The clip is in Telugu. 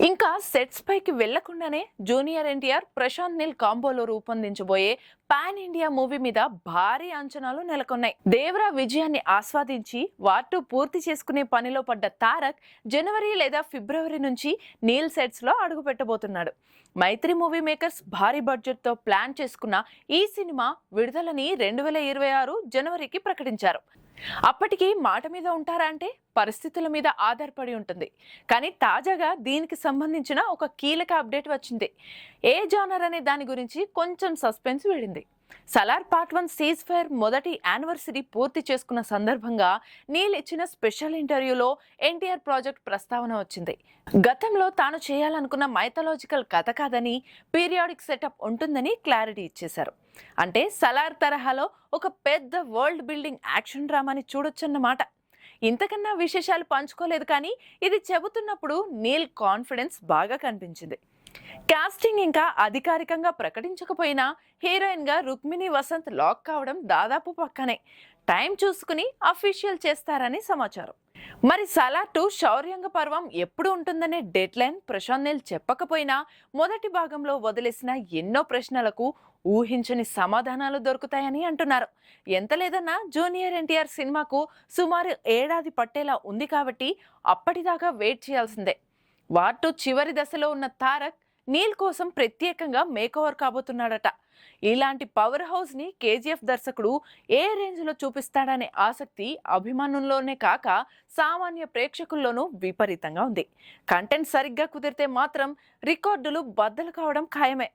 ఇంకా సెట్స్ పైకి వెళ్లకుండానే జూనియర్ ఎన్టీఆర్ ప్రశాంత్ నీల్ కాంబోలో రూపొందించబోయే పాన్ ఇండియా మూవీ మీద భారీ అంచనాలు నెలకొన్నాయి. దేవరా విజయాన్ని ఆస్వాదించి వార్2 పూర్తి చేసుకునే పనిలో పడ్డ తారక్ జనవరి లేదా ఫిబ్రవరి నుంచి నీల్ సెట్స్ లో అడుగు పెట్టబోతున్నాడు. మైత్రి మూవీ మేకర్స్ భారీ బడ్జెట్ తో ప్లాన్ చేసుకున్న ఈ సినిమా విడుదలని 2026 జనవరికి ప్రకటించారు. అప్పటికి మాట మీద ఉంటారా అంటే పరిస్థితుల మీద ఆధారపడి ఉంటుంది. కానీ తాజాగా దీనికి సంబంధించిన ఒక కీలక అప్డేట్ వచ్చింది. ఏ జానర్ అనే దాని గురించి కొంచెం సస్పెన్స్ వీడింది. సలార్ పార్ట్ 1 సీజ్ ఫైర్ మొదటి యానివర్సరీ పూర్తి చేసుకున్న సందర్భంగా నీల్ ఇచ్చిన స్పెషల్ ఇంటర్వ్యూలో ఎన్టీఆర్ ప్రాజెక్ట్ ప్రస్తావన వచ్చింది. గతంలో తాను చేయాలనుకున్న మైథలాజికల్ కథ కాదని పీరియాడిక్ సెటప్ ఉంటుందని క్లారిటీ ఇచ్చేశారు. అంటే సలార్ తరహాలో ఒక పెద్ద వరల్డ్ బిల్డింగ్ యాక్షన్ డ్రామాని చూడొచ్చన్నమాట. ఇంతకన్నా విశేషాలు పంచుకోలేదు, కానీ ఇది చెబుతున్నప్పుడు నీల్ కాన్ఫిడెన్స్ బాగా కనిపించింది. కాస్టింగ్ ఇంకా అధికారికంగా ప్రకటించకపోయినా హీరోయిన్ గా రుక్మిణి వసంత్ లాక్ కావడం దాదాపు పక్కనే. టైం చూసుకుని అఫీషియల్ చేస్తారని సమాచారం. మరి సలార్ 2 శౌర్యంగ పర్వం ఎప్పుడు ఉంటుందనే డెడ్ లైన్ ప్రశాంత్ నీల్ చెప్పకపోయినా మొదటి భాగంలో వదిలేసిన ఎన్నో ప్రశ్నలకు ఊహించని సమాధానాలు దొరుకుతాయని అంటున్నారు. ఎంత లేదన్నా జూనియర్ ఎన్టీఆర్ సినిమాకు సుమారు ఏడాది పట్టేలా ఉంది కాబట్టి అప్పటిదాకా వెయిట్ చేయాల్సిందే. వార్2 చివరి దశలో ఉన్న తారక్ నీల్ కోసం ప్రత్యేకంగా మేకోవర్ కాబోతున్నాడట. ఇలాంటి పవర్ హౌస్ ని కేజీఎఫ్ దర్శకుడు ఏ రేంజ్ లో చూపిస్తాడనే ఆసక్తి అభిమానుల్లోనే కాక సామాన్య ప్రేక్షకుల్లోనూ విపరీతంగా ఉంది. కంటెంట్ సరిగ్గా కుదిరితే మాత్రం రికార్డులు బద్దలు కావడం ఖాయమే.